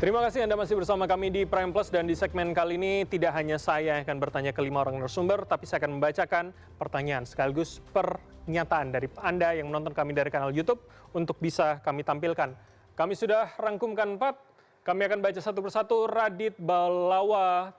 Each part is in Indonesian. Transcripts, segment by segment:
Terima kasih Anda masih bersama kami di Prime Plus, dan di segmen kali ini tidak hanya saya yang akan bertanya ke 5 orang narasumber, tapi saya akan membacakan pertanyaan sekaligus pernyataan dari Anda yang menonton kami dari kanal YouTube untuk bisa kami tampilkan. Kami sudah rangkumkan 4, kami akan baca satu persatu. Radit Balawa,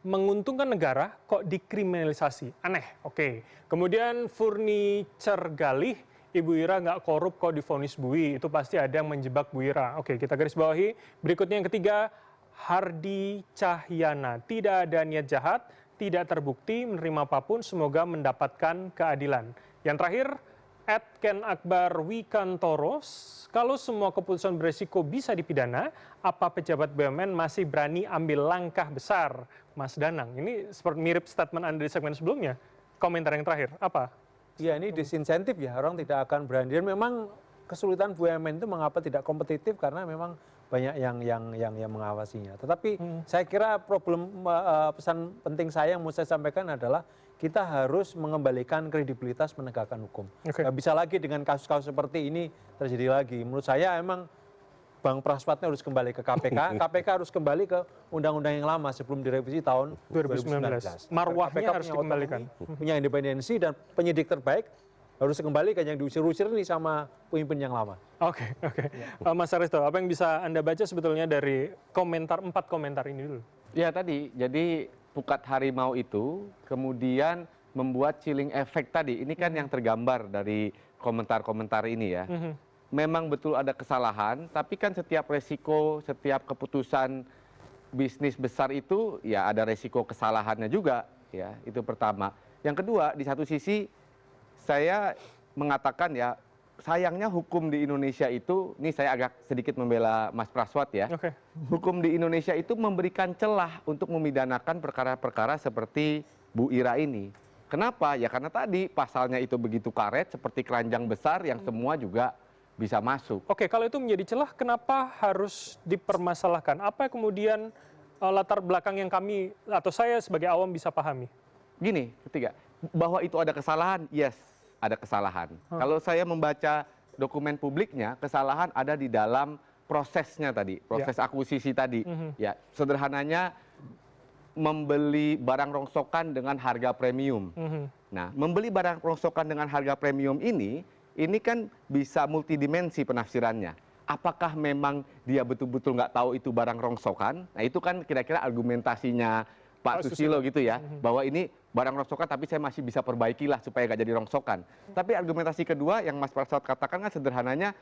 menguntungkan negara kok dikriminalisasi, aneh. Oke. Kemudian Furniture Galih, Ibu Ira nggak korup kok divonis bui, itu pasti ada yang menjebak Bu Ira. Oke, kita garis bawahi. Berikutnya yang ketiga, Hardi Cahyana, tidak ada niat jahat, tidak terbukti menerima apapun, semoga mendapatkan keadilan. Yang terakhir, Ken Akbar Wikantoros, kalau semua keputusan beresiko bisa dipidana, apa pejabat BUMN masih berani ambil langkah besar? Mas Danang, ini seperti mirip statement Anda di segmen sebelumnya. Komentar yang terakhir, apa? Ya, ini disinsentif ya, orang tidak akan berani. Dan memang kesulitan BUMN itu mengapa tidak kompetitif, karena memang banyak yang mengawasinya. Tetapi saya kira pesan penting saya yang mau saya sampaikan adalah kita harus mengembalikan kredibilitas penegakan hukum. Nggak bisa lagi dengan kasus-kasus seperti ini terjadi lagi. Menurut saya emang Bang Praswatnya harus kembali ke KPK, KPK harus kembali ke undang-undang yang lama sebelum direvisi tahun 2019. Marwahnya harus dikembalikan. Punya independensi, dan penyidik terbaik harus dikembalikan, yang diusir-usir ini sama pemimpin yang lama. Oke. Mas Aristo, apa yang bisa Anda baca sebetulnya dari komentar, 4 komentar ini dulu? Ya tadi, jadi pukat harimau itu kemudian membuat chilling effect tadi. Ini kan yang tergambar dari komentar-komentar ini ya. Memang betul ada kesalahan, tapi kan setiap resiko, setiap keputusan bisnis besar itu ya ada resiko kesalahannya juga, ya. Itu pertama. Yang kedua, di satu sisi saya mengatakan ya, sayangnya hukum di Indonesia itu, ini saya agak sedikit membela Mas Praswat ya. Hukum di Indonesia itu memberikan celah untuk memidanakan perkara-perkara seperti Bu Ira ini. Kenapa? Ya karena tadi pasalnya itu begitu karet, seperti keranjang besar yang semua juga bisa masuk. Oke, kalau itu menjadi celah, kenapa harus dipermasalahkan? Apa kemudian latar belakang yang kami atau saya sebagai awam bisa pahami? Gini, ketiga, bahwa itu ada kesalahan, yes, ada kesalahan. Kalau saya membaca dokumen publiknya, kesalahan ada di dalam prosesnya tadi, proses akuisisi tadi. Ya, sederhananya membeli barang rongsokan dengan harga premium. Nah, membeli barang rongsokan dengan harga premium ini kan bisa multidimensi penafsirannya. Apakah memang dia betul-betul nggak tahu itu barang rongsokan? Nah itu kan kira-kira argumentasinya Pak Susilo gitu ya, bahwa ini barang rongsokan tapi saya masih bisa perbaikilah supaya nggak jadi rongsokan. Tapi argumentasi kedua yang Mas Prasad katakan kan sederhananya,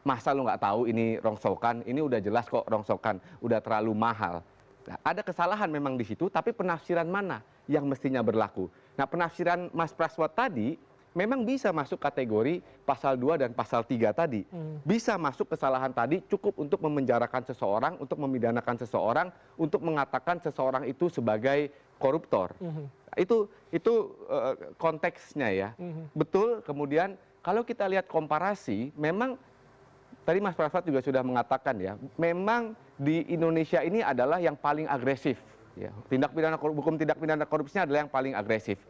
masa lu nggak tahu ini rongsokan? Ini udah jelas kok rongsokan, udah terlalu mahal. Nah, ada kesalahan memang di situ, tapi penafsiran mana yang mestinya berlaku? Nah penafsiran Mas Praswat tadi memang bisa masuk kategori pasal 2 dan pasal 3 tadi. Bisa masuk kesalahan tadi cukup untuk memenjarakan seseorang, untuk memidanakan seseorang, untuk mengatakan seseorang itu sebagai koruptor. Itu konteksnya ya. Betul, kemudian kalau kita lihat komparasi, memang tadi Mas Prasad juga sudah mengatakan ya, memang di Indonesia ini adalah yang paling agresif. Ya. Hukum tindak pidana korupsinya adalah yang paling agresif.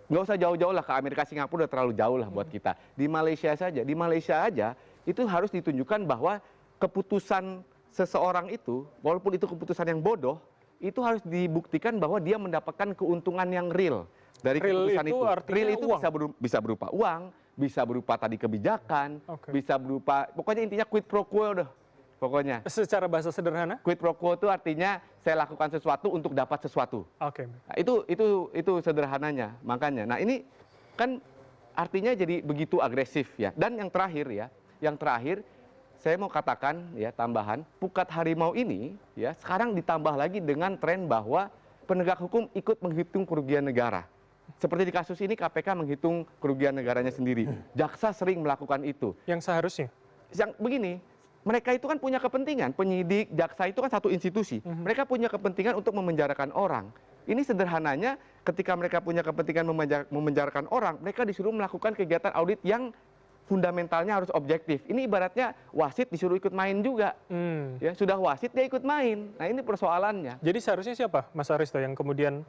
Nggak usah jauh-jauh lah, ke Amerika, Singapura udah terlalu jauh lah buat kita. Di Malaysia aja itu harus ditunjukkan bahwa keputusan seseorang itu, walaupun itu keputusan yang bodoh, itu harus dibuktikan bahwa dia mendapatkan keuntungan yang real dari keputusan itu. Real itu bisa berupa uang, bisa berupa tadi kebijakan, bisa berupa, pokoknya intinya quid pro quo deh. Pokoknya. Secara bahasa sederhana? Quid pro quo itu artinya saya lakukan sesuatu untuk dapat sesuatu. Nah, itu sederhananya. Makanya, nah ini kan artinya jadi begitu agresif ya. Dan yang terakhir saya mau katakan ya tambahan, pukat harimau ini ya sekarang ditambah lagi dengan tren bahwa penegak hukum ikut menghitung kerugian negara. Seperti di kasus ini KPK menghitung kerugian negaranya sendiri. Jaksa sering melakukan itu. Yang seharusnya? Yang begini. Mereka itu kan punya kepentingan, penyidik, jaksa itu kan satu institusi. Mereka punya kepentingan untuk memenjarakan orang. Ini sederhananya ketika mereka punya kepentingan memenjarakan orang, mereka disuruh melakukan kegiatan audit yang fundamentalnya harus objektif. Ini ibaratnya wasit disuruh ikut main juga. Ya, sudah wasit dia ikut main. Nah ini persoalannya. Jadi seharusnya siapa Mas Aristo yang kemudian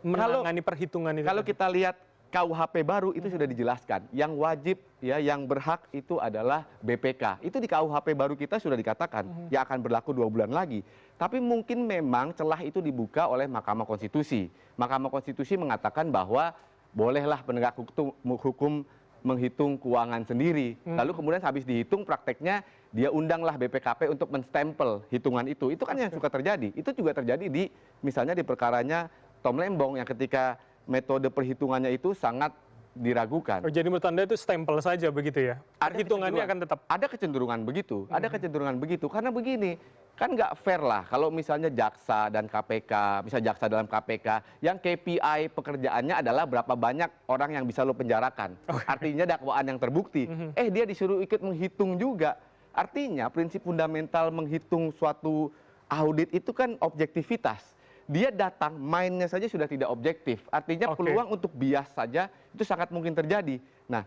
menangani perhitungan itu? Kalau kita lihat KUHP baru itu sudah dijelaskan. Yang wajib ya, yang berhak itu adalah BPK. Itu di KUHP baru kita sudah dikatakan yang akan berlaku 2 bulan lagi. Tapi mungkin memang celah itu dibuka oleh Mahkamah Konstitusi. Mahkamah Konstitusi mengatakan bahwa bolehlah penegak hukum menghitung keuangan sendiri. Lalu kemudian habis dihitung prakteknya dia undanglah BPKP untuk menstempel hitungan itu. Itu kan yang suka terjadi. Itu juga terjadi di misalnya di perkaranya Tom Lembong yang ketika metode perhitungannya itu sangat diragukan. Oh, jadi menurut Anda itu stempel saja begitu ya? Perhitungannya akan tetap? Ada kecenderungan begitu, ada kecenderungan begitu. Karena begini, kan nggak fair lah kalau misalnya jaksa dan KPK, bisa jaksa dalam KPK, yang KPI pekerjaannya adalah berapa banyak orang yang bisa lo penjarakan. Artinya dakwaan yang terbukti. Dia disuruh ikut menghitung juga. Artinya prinsip fundamental menghitung suatu audit itu kan objektivitas. Dia datang, mainnya saja sudah tidak objektif. Artinya peluang untuk bias saja itu sangat mungkin terjadi. Nah,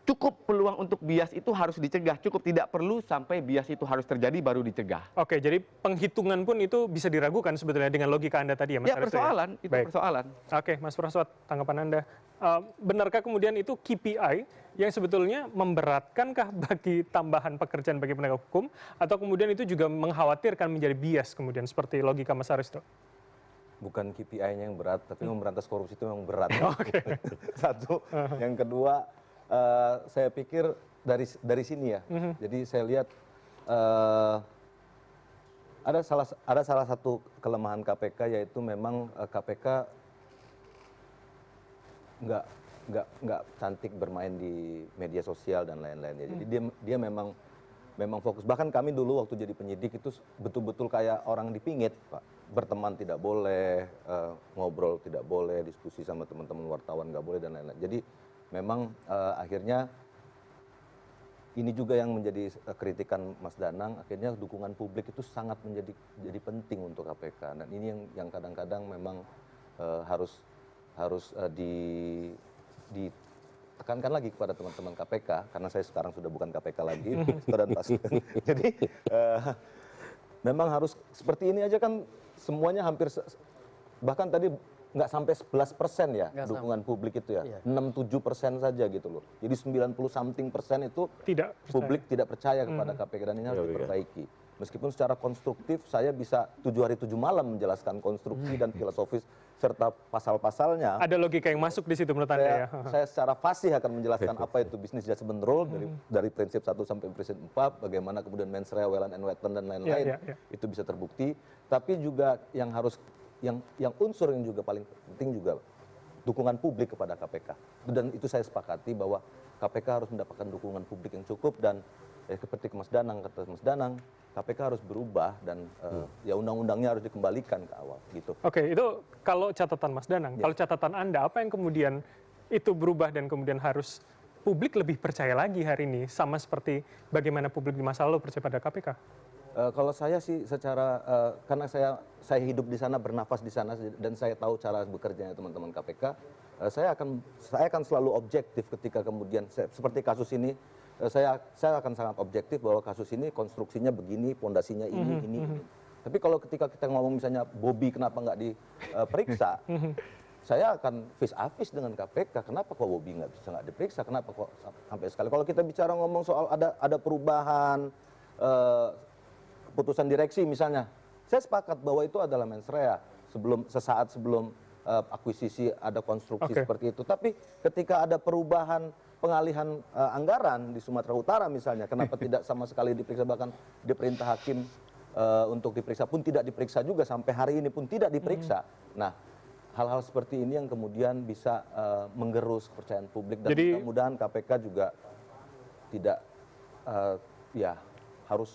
cukup peluang untuk bias itu harus dicegah. Cukup tidak perlu sampai bias itu harus terjadi baru dicegah. Oke, jadi penghitungan pun itu bisa diragukan sebetulnya dengan logika Anda tadi ya, Mas Aristo? Persoalan, itu Baik. persoalan. Oke, Mas Praswat, tanggapan Anda. Benarkah kemudian itu KPI yang sebetulnya memberatkankah bagi tambahan pekerjaan bagi penegak hukum, atau kemudian itu juga mengkhawatirkan menjadi bias kemudian seperti logika Mas Aristo? Bukan KPI-nya yang berat, tapi memberantas korupsi itu memang berat. Satu, yang kedua, saya pikir dari sini ya. Jadi saya lihat ada salah satu kelemahan KPK, yaitu memang KPK nggak cantik bermain di media sosial dan lain-lainnya. Jadi dia memang fokus. Bahkan kami dulu waktu jadi penyidik itu betul-betul kayak orang dipingit, Pak. Berteman tidak boleh, ngobrol tidak boleh, diskusi sama teman-teman wartawan nggak boleh dan lain-lain. Jadi memang akhirnya ini juga yang menjadi kritikan Mas Danang. Akhirnya dukungan publik itu sangat jadi penting untuk KPK. Dan ini yang kadang-kadang memang harus ditekankan lagi kepada teman-teman KPK, karena saya sekarang sudah bukan KPK lagi. Jadi memang harus seperti ini aja kan, semuanya hampir, bahkan tadi nggak sampai 11% ya dukungan publik itu ya, 6-7% saja gitu loh. Jadi 90% itu publik tidak percaya kepada KPK, dan ini harus diperbaiki. Meskipun secara konstruktif saya bisa 7 hari 7 malam menjelaskan konstruksi dan filosofis serta pasal-pasalnya. Ada logika yang masuk di situ menurut Anda ya? Saya secara fasih akan menjelaskan apa itu business judgment rule dari prinsip 1 sampai prinsip 4, bagaimana kemudian mens rea, well and weapon dan lain-lain. Itu bisa terbukti. Tapi juga yang harus yang unsur yang juga paling penting juga dukungan publik kepada KPK. Dan itu saya sepakati bahwa KPK harus mendapatkan dukungan publik yang cukup, dan seperti Mas Danang, kata Mas Danang, KPK harus berubah dan ya undang-undangnya harus dikembalikan ke awal gitu. Oke, itu kalau catatan Mas Danang. Kalau catatan Anda, apa yang kemudian itu berubah dan kemudian harus publik lebih percaya lagi hari ini, sama seperti bagaimana publik di masa lalu percaya pada KPK? Kalau saya sih secara karena saya hidup di sana, bernafas di sana, dan saya tahu cara bekerjanya teman-teman KPK, saya akan selalu objektif ketika kemudian seperti kasus ini. Saya akan sangat objektif bahwa kasus ini konstruksinya begini, pondasinya ini. Tapi kalau ketika kita ngomong misalnya Bobi kenapa nggak diperiksa, saya akan face a face dengan KPK. Kenapa kok Bobi nggak diperiksa? Kenapa kok sampai sekali? Kalau kita bicara ngomong soal ada perubahan keputusan direksi misalnya, saya sepakat bahwa itu adalah mens rea sesaat sebelum akuisisi ada konstruksi seperti itu. Tapi ketika ada perubahan pengalihan anggaran di Sumatera Utara misalnya, kenapa tidak sama sekali diperiksa, bahkan diperintah hakim untuk diperiksa pun tidak diperiksa juga, sampai hari ini pun tidak diperiksa. Nah, hal-hal seperti ini yang kemudian bisa menggerus kepercayaan publik, dan mudah-mudahan KPK juga tidak harus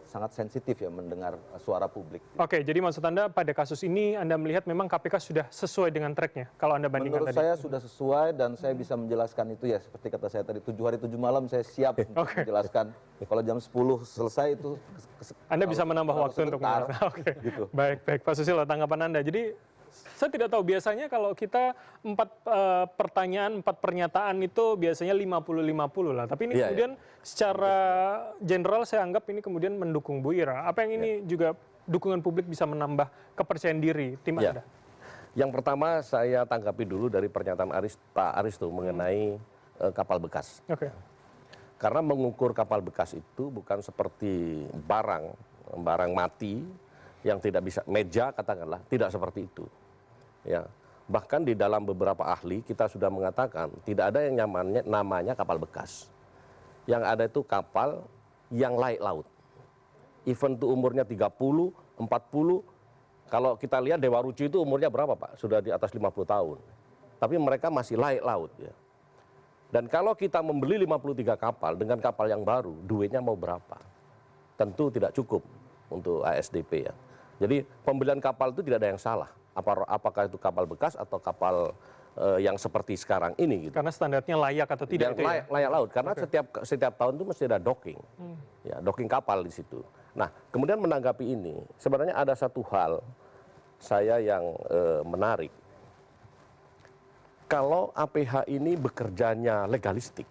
sangat sensitif ya mendengar suara publik. Oke, jadi maksud Anda pada kasus ini Anda melihat memang KPK sudah sesuai dengan tracknya kalau Anda bandingkan Menurut tadi? saya sudah sesuai, dan saya bisa menjelaskan itu ya seperti kata saya tadi, 7 hari 7 malam saya siap untuk menjelaskan. Kalau jam 10 selesai itu Anda bisa menambah waktu untuk menjelaskan. Oke. Gitu. Baik, tanggapan Anda. Jadi saya tidak tahu, biasanya kalau kita 4 pertanyaan, 4 pernyataan itu biasanya 50-50 lah. Tapi ini kemudian secara general saya anggap ini kemudian mendukung Bu Ira. Apa yang ini juga dukungan publik bisa menambah kepercayaan diri tim Anda? Yang pertama saya tanggapi dulu dari pernyataan Pak Aristo mengenai kapal bekas. Oke. Karena mengukur kapal bekas itu bukan seperti barang mati yang tidak bisa, meja katakanlah, tidak seperti itu. Ya. Bahkan di dalam beberapa ahli kita sudah mengatakan tidak ada yang namanya kapal bekas. Yang ada itu kapal yang layak laut. Even itu umurnya 30, 40, kalau kita lihat Dewa Ruci itu umurnya berapa Pak? Sudah di atas 50 tahun. Tapi mereka masih layak laut ya. Dan kalau kita membeli 53 kapal dengan kapal yang baru, duitnya mau berapa? Tentu tidak cukup untuk ASDP ya. Jadi pembelian kapal itu tidak ada yang salah. Apakah itu kapal bekas atau kapal yang seperti sekarang ini gitu. Karena standarnya layak atau tidak itu layak, ya? layak laut karena setiap tahun itu mesti ada docking. Ya, docking kapal di situ. Nah, kemudian menanggapi ini, sebenarnya ada satu hal saya yang menarik. Kalau APH ini bekerjanya legalistik,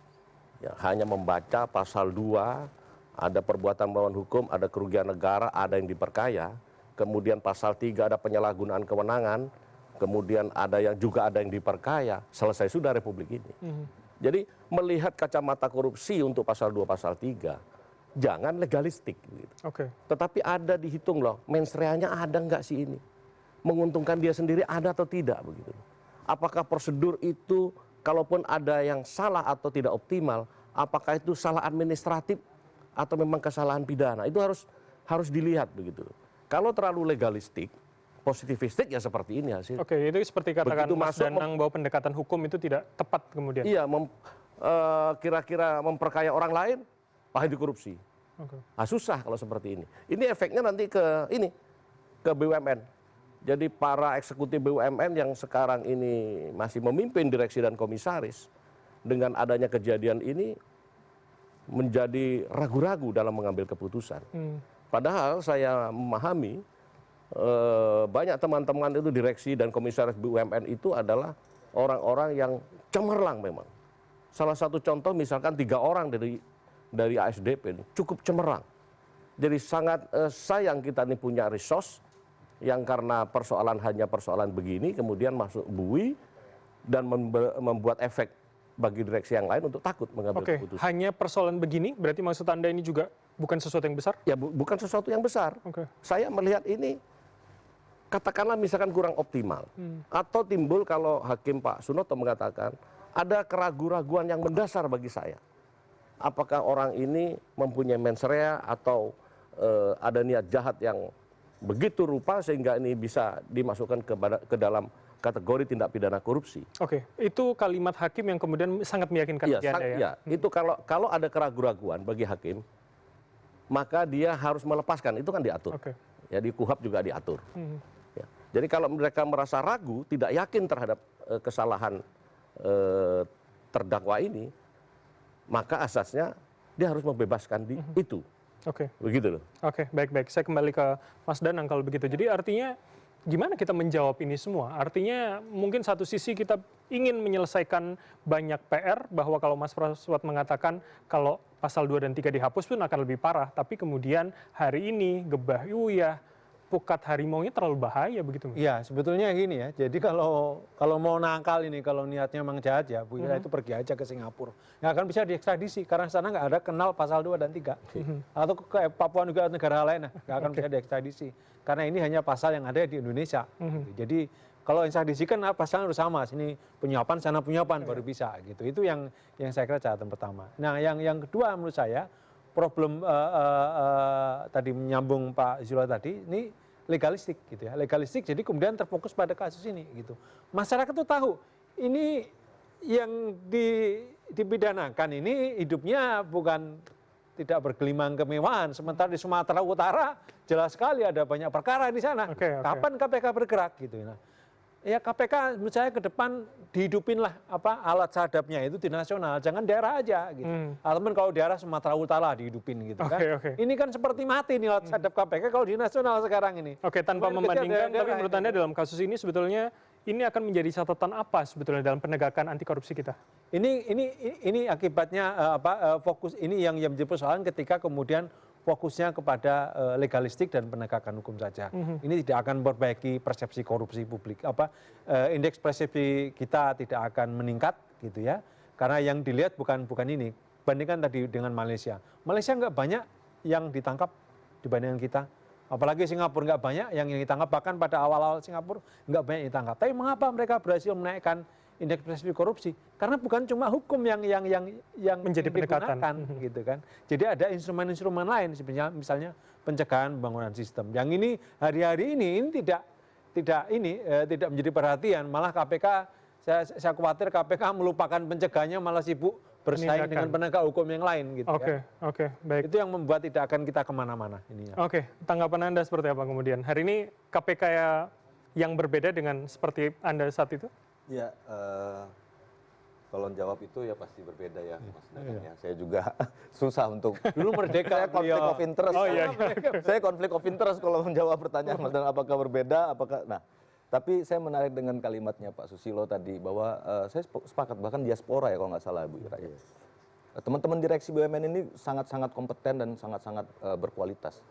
ya, hanya membaca pasal 2, ada perbuatan melawan hukum, ada kerugian negara, ada yang diperkaya, kemudian pasal 3 ada penyalahgunaan kewenangan, kemudian ada yang diperkaya, selesai sudah Republik ini. Jadi melihat kacamata korupsi untuk pasal 2, pasal 3, jangan legalistik. Gitu. Oke. Tetapi ada dihitung loh, mens reanya ada nggak sih ini? Menguntungkan dia sendiri ada atau tidak begitu. Apakah prosedur itu kalaupun ada yang salah atau tidak optimal, apakah itu salah administratif atau memang kesalahan pidana? Itu harus dilihat begitu. Kalau terlalu legalistik, positivistik ya seperti ini hasil. Oke, itu seperti katakan Begitu Mas masuk, Danang bahwa pendekatan hukum itu tidak tepat kemudian. Iya, kira-kira memperkaya orang lain, pahit dikorupsi. Oke. Nah, susah kalau seperti ini. Ini efeknya nanti ke BUMN. Jadi para eksekutif BUMN yang sekarang ini masih memimpin direksi dan komisaris, dengan adanya kejadian ini menjadi ragu-ragu dalam mengambil keputusan. Padahal saya memahami banyak teman-teman itu direksi dan komisaris BUMN itu adalah orang-orang yang cemerlang memang. Salah satu contoh misalkan 3 orang dari ASDP ini cukup cemerlang. Jadi sangat sayang kita ini punya resource yang karena hanya persoalan begini kemudian masuk bui dan membuat efek bagi direksi yang lain untuk takut mengambil keputusan. Hanya persoalan begini, berarti maksud Anda ini juga bukan sesuatu yang besar? Ya bukan sesuatu yang besar. Saya melihat ini katakanlah misalkan kurang optimal. Atau timbul kalau Hakim Pak Sunoto mengatakan ada keraguan-raguan yang mendasar bagi saya. Apakah orang ini mempunyai mens rea atau ada niat jahat yang begitu rupa sehingga ini bisa dimasukkan ke dalam kategori tindak pidana korupsi. Oke, itu kalimat hakim yang kemudian sangat meyakinkan bagi Anda ya? Iya, itu kalau ada keraguan-raguan bagi hakim, maka dia harus melepaskan, itu kan diatur. Ya, di KUHAP juga diatur. Ya. Jadi kalau mereka merasa ragu, tidak yakin terhadap kesalahan terdakwa ini, maka asasnya dia harus membebaskan itu. Oke. Begitu loh. Oke, baik-baik. Saya kembali ke Mas Danang kalau begitu. Jadi artinya gimana kita menjawab ini semua? Artinya mungkin satu sisi kita ingin menyelesaikan banyak PR, bahwa kalau Mas Praswat mengatakan kalau pasal 2 dan 3 dihapus pun akan lebih parah. Tapi kemudian hari ini gebah uyah, pukat harimaunya terlalu bahaya begitu. Iya, sebetulnya gini ya. Jadi kalau mau nakal ini, kalau niatnya memang jahat ya, Bu Ira itu pergi aja ke Singapura. Nggak akan bisa diekstradisi karena sana nggak ada kenal pasal 2 dan 3. Atau ke Papua juga negara lain, nggak akan bisa diekstradisi. Karena ini hanya pasal yang ada di Indonesia. Jadi kalau ekstradisi kan pasalnya harus sama. Sini penyuapan, sana penyuapan baru bisa gitu. Itu yang saya kira catatan pertama. Nah, yang kedua menurut saya problem tadi menyambung Pak Zula tadi, ini legalistik gitu ya. Legalistik jadi kemudian terfokus pada kasus ini gitu. Masyarakat tuh tahu ini yang dipidanakan ini hidupnya bukan tidak bergelimang kemewahan. Sementara di Sumatera Utara jelas sekali ada banyak perkara di sana. Kapan KPK bergerak gitu. Nah, ya KPK menurut saya ke depan dihidupinlah alat sadapnya itu di nasional, jangan daerah aja gitu. Ataupun kalau daerah Sumatera Utara dihidupin gitu kan. Ini kan seperti mati nih alat sadap KPK kalau di nasional sekarang ini. Tanpa membandingkan, tapi menurut Anda dalam kasus ini sebetulnya ini akan menjadi catatan apa sebetulnya dalam penegakan anti korupsi kita? Ini akibatnya fokus ini yang menjadi persoalan ketika kemudian fokusnya kepada legalistik dan penegakan hukum saja. Ini tidak akan memperbaiki persepsi korupsi publik. Indeks persepsi kita tidak akan meningkat gitu ya. Karena yang dilihat bukan ini. Bandingkan tadi dengan Malaysia. Malaysia nggak banyak yang ditangkap dibandingkan kita. Apalagi Singapura nggak banyak yang ditangkap. Bahkan pada awal-awal Singapura nggak banyak yang ditangkap. Tapi mengapa mereka berhasil menaikkan indeks persepsi korupsi? Karena bukan cuma hukum yang menjadi pendekatan gitu kan. Jadi ada instrumen-instrumen lain sebenarnya, misalnya pencegahan pembangunan sistem. Yang ini hari-hari ini tidak menjadi perhatian, malah KPK saya khawatir KPK melupakan pencegahannya, malah sibuk bersaing dengan penegak hukum yang lain gitu kan. Oke, baik. Itu yang membuat tidak akan kita kemana-mana ininya. Oke, tanggapan Anda seperti apa kemudian? Hari ini KPK yang berbeda dengan seperti Anda saat itu? Ya, kalau jawab itu ya pasti berbeda ya, Mas Danang ya. Saya juga susah untuk Dulu merdeka. saya konflik of interest. Oh, iya. Saya konflik of interest kalau menjawab pertanyaan Mas Danang apakah berbeda, tapi saya menarik dengan kalimatnya Pak Susilo tadi bahwa saya sepakat, bahkan diaspora ya kalau nggak salah Bu Ira. Teman-teman direksi BUMN ini sangat-sangat kompeten dan sangat-sangat berkualitas.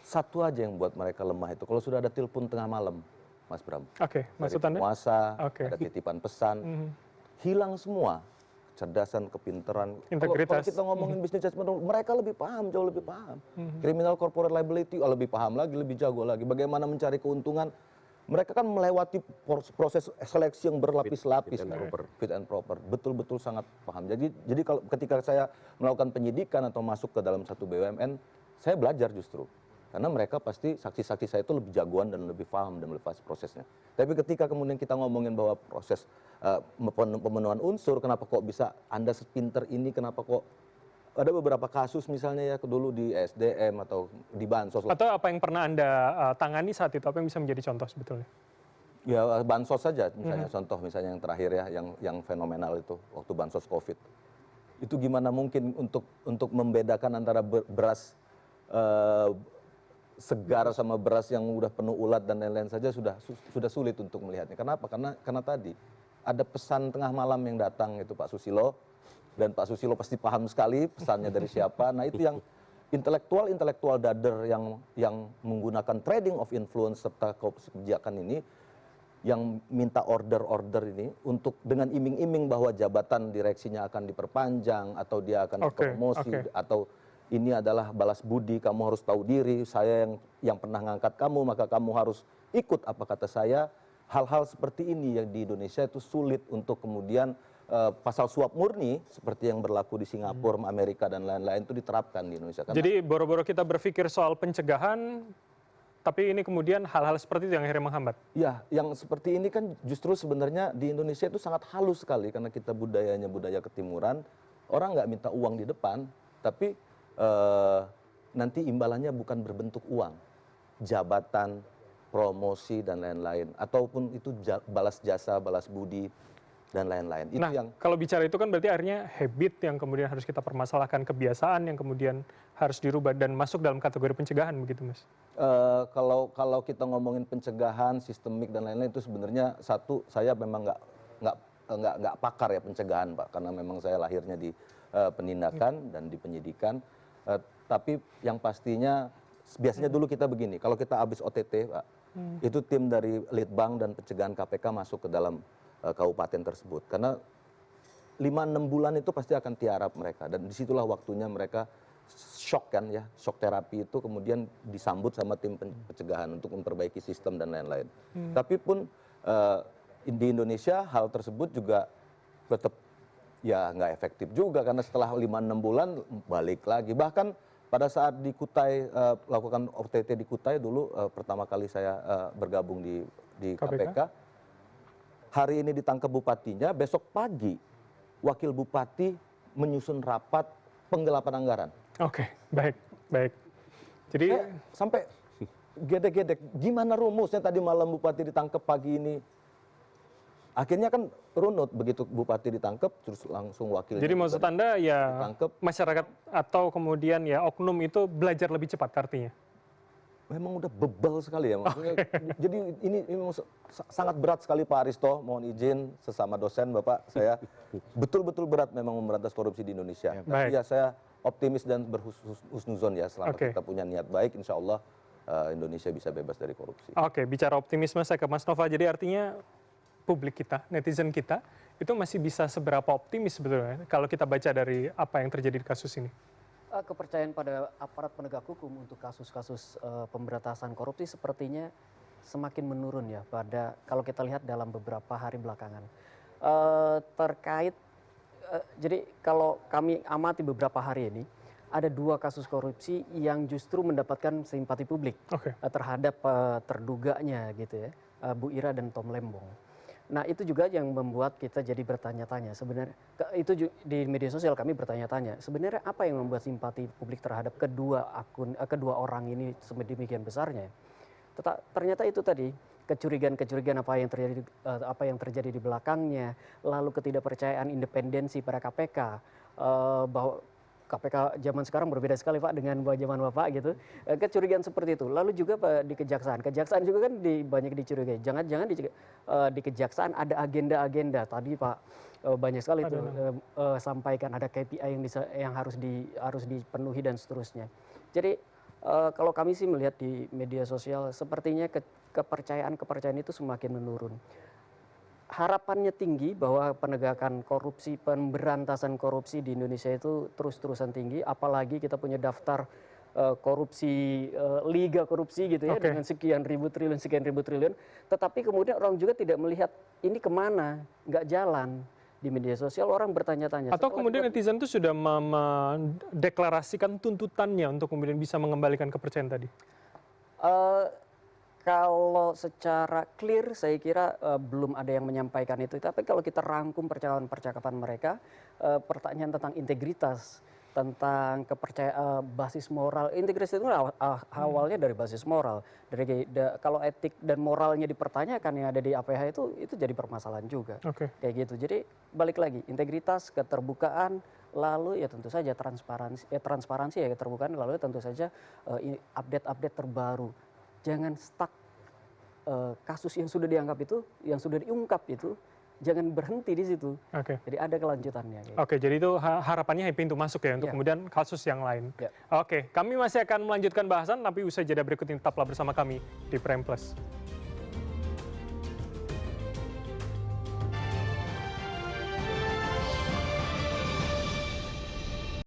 Satu aja yang buat mereka lemah itu kalau sudah ada telepon tengah malam, Mas Bram. Oke, maksud Anda? Penguasa, ada titipan pesan, hilang semua kecerdasan, kepintaran. Integritas. Kalau kita ngomongin bisnis judgment, mereka lebih paham, jauh lebih paham. Criminal corporate liability lebih paham lagi, lebih jago lagi. Bagaimana mencari keuntungan. Mereka kan melewati proses seleksi yang berlapis-lapis, fit and proper. Betul-betul sangat paham. Jadi kalau ketika saya melakukan penyidikan atau masuk ke dalam satu BUMN, saya belajar justru. Karena mereka pasti saksi-saksi saya itu lebih jagoan dan lebih paham dan lebih paham prosesnya. Tapi ketika kemudian kita ngomongin bahwa proses pemenuhan unsur, kenapa kok bisa Anda sepinter ini, kenapa kok ada beberapa kasus misalnya ya dulu di SDM atau di Bansos. Atau apa yang pernah Anda tangani saat itu, apa yang bisa menjadi contoh sebetulnya? Ya Bansos saja misalnya, contoh misalnya yang terakhir ya, yang fenomenal itu waktu Bansos COVID. Itu gimana mungkin untuk membedakan antara beras segar sama beras yang udah penuh ulat dan lain-lain saja sudah sulit untuk melihatnya. Kenapa? Karena tadi ada pesan tengah malam yang datang itu Pak Susilo, dan Pak Susilo pasti paham sekali pesannya dari siapa. Nah itu yang intelektual dader yang menggunakan trading of influence serta kebijakan ini, yang minta order ini untuk dengan iming-iming bahwa jabatan direksinya akan diperpanjang atau dia akan dipromosi atau ini adalah balas budi, kamu harus tahu diri, saya yang pernah ngangkat kamu, maka kamu harus ikut apa kata saya. Hal-hal seperti ini yang di Indonesia itu sulit untuk kemudian pasal suap murni seperti yang berlaku di Singapura, Amerika dan lain-lain itu diterapkan di Indonesia. Jadi boro-boro kita berpikir soal pencegahan, tapi ini kemudian hal-hal seperti itu yang akhirnya menghambat. Ya, yang seperti ini kan justru sebenarnya di Indonesia itu sangat halus sekali karena kita budayanya budaya ketimuran. Orang nggak minta uang di depan, tapi nanti imbalannya bukan berbentuk uang, jabatan, promosi dan lain-lain, ataupun itu balas jasa, balas budi dan lain-lain. Nah, kalau bicara itu kan berarti akhirnya habit yang kemudian harus kita permasalahkan, kebiasaan yang kemudian harus dirubah dan masuk dalam kategori pencegahan begitu, Mas? Kalau kita ngomongin pencegahan sistemik dan lain-lain itu sebenarnya satu, saya memang nggak pakar ya pencegahan Pak, karena memang saya lahirnya di penindakan dan di penyidikan. Tapi yang pastinya biasanya dulu kita begini, kalau kita habis OTT Pak, itu tim dari Litbang dan pencegahan KPK masuk ke dalam kabupaten tersebut. Karena 5-6 bulan itu pasti akan tiarap mereka. Dan disitulah waktunya mereka shock kan ya, shock terapi itu kemudian disambut sama tim pencegahan untuk memperbaiki sistem dan lain-lain. Tapi pun di Indonesia hal tersebut juga tetap ya nggak efektif juga. Karena setelah 5-6 bulan balik lagi. Bahkan pada saat di Kutai, lakukan OTT di Kutai dulu, pertama kali saya bergabung di KPK. Hari ini ditangkap bupatinya, besok pagi wakil bupati menyusun rapat penggelapan anggaran. Oke, baik. Jadi sampai gedek-gedek, gimana rumusnya tadi malam bupati ditangkap pagi ini? Akhirnya kan runut, begitu bupati ditangkap terus langsung wakilnya. Jadi maksud Anda ya ditangkap. Masyarakat atau kemudian ya oknum itu belajar lebih cepat artinya? memang udah bebal sekali ya. Maksudnya, jadi ini memang sangat berat sekali Pak Aristo, mohon izin sesama dosen Bapak, saya betul-betul berat memang memberantas korupsi di Indonesia. Tapi ya saya optimis dan berhusnuzon ya, selama kita punya niat baik, insya Allah Indonesia bisa bebas dari korupsi. Oke, bicara optimisme saya ke Mas Nova, jadi artinya publik kita, netizen kita, itu masih bisa seberapa optimis sebetulnya kalau kita baca dari apa yang terjadi di kasus ini? Kepercayaan pada aparat penegak hukum untuk kasus-kasus pemberantasan korupsi sepertinya semakin menurun ya pada kalau kita lihat dalam beberapa hari belakangan. Terkait jadi kalau kami amati beberapa hari ini ada 2 kasus korupsi yang justru mendapatkan simpati publik terhadap terduganya gitu ya, Bu Ira dan Tom Lembong. Nah itu juga yang membuat kita jadi bertanya-tanya sebenarnya, itu di media sosial kami bertanya-tanya sebenarnya apa yang membuat simpati publik terhadap kedua orang ini sedemikian besarnya. Ternyata itu tadi kecurigaan-kecurigaan apa yang terjadi di belakangnya, lalu ketidakpercayaan independensi pada KPK, bahwa KPK zaman sekarang berbeda sekali Pak dengan zaman Bapak gitu. Kecurigaan seperti itu. Lalu juga di kejaksaan. Kejaksaan juga kan banyak dicurigai. Jangan-jangan di kejaksaan ada agenda-agenda. Tadi Pak banyak sekali itu sampaikan ada KPI yang harus dipenuhi dan seterusnya. Jadi kalau kami sih melihat di media sosial sepertinya kepercayaan itu semakin menurun. Harapannya tinggi bahwa penegakan korupsi, pemberantasan korupsi di Indonesia itu terus-terusan tinggi, apalagi kita punya daftar korupsi, liga korupsi gitu ya, dengan sekian ribu triliun, tetapi kemudian orang juga tidak melihat ini kemana, nggak jalan. Di media sosial orang bertanya-tanya. Atau kemudian netizen itu sudah mendeklarasikan tuntutannya untuk kemudian bisa mengembalikan kepercayaan tadi? Kalau secara clear saya kira belum ada yang menyampaikan itu. Tapi kalau kita rangkum percakapan mereka, pertanyaan tentang integritas, tentang kepercayaan basis moral. Integritas itu awalnya dari basis moral. Kalau etik dan moralnya dipertanyakan yang ada di APH itu jadi permasalahan juga. Kayak gitu. Jadi balik lagi, integritas, keterbukaan, lalu ya tentu saja transparansi ya keterbukaan, lalu tentu saja update-update terbaru. Jangan stuck kasus yang sudah dianggap itu, yang sudah diungkap itu, jangan berhenti di situ. Jadi ada kelanjutannya. Jadi itu harapannya pintu masuk ya untuk kemudian kasus yang lain. Kami masih akan melanjutkan bahasan, tapi usai jeda berikut ini tetaplah bersama kami di Prime Plus.